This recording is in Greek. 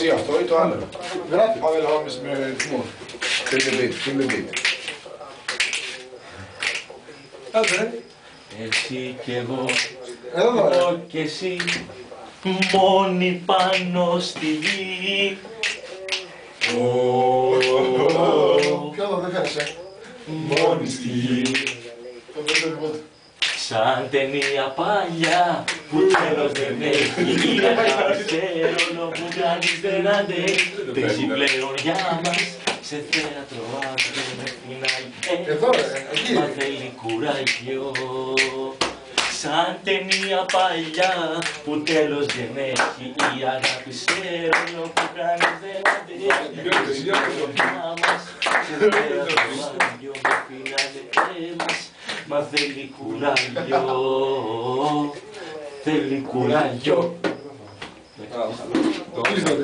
ή αυτό ή το άλλο. Γράφει. Πάμε λοιπόν με ρυθμό. Kill the beat. Άντε, Εσύ κι εγώ, εδώ εγώ κι εσύ, μόνοι πάνω στη γη. Ποιο εδώ δεν φαίνεσαι. Μόνοι στη γη. Σαν ταινία παλιά που τέλος δεν έχει. Η αγάπη όλο που κάνεις δεν αντέχει. Παίζει πλέον για μας σε θέατρο άκρο με φινάλι. Εδώ εκεί. Μα θέλει κουράγιο. Σαν ταινία παλιά που τέλος δεν έχει. Η αγάπη όλο που κάνεις δεν αντέχει. Παίζει πλέον για μας σε θέατρο άκρο με φινάλι. Μα θέλει κουράγιο, θέλει κουράγιο. Το κλείσατε.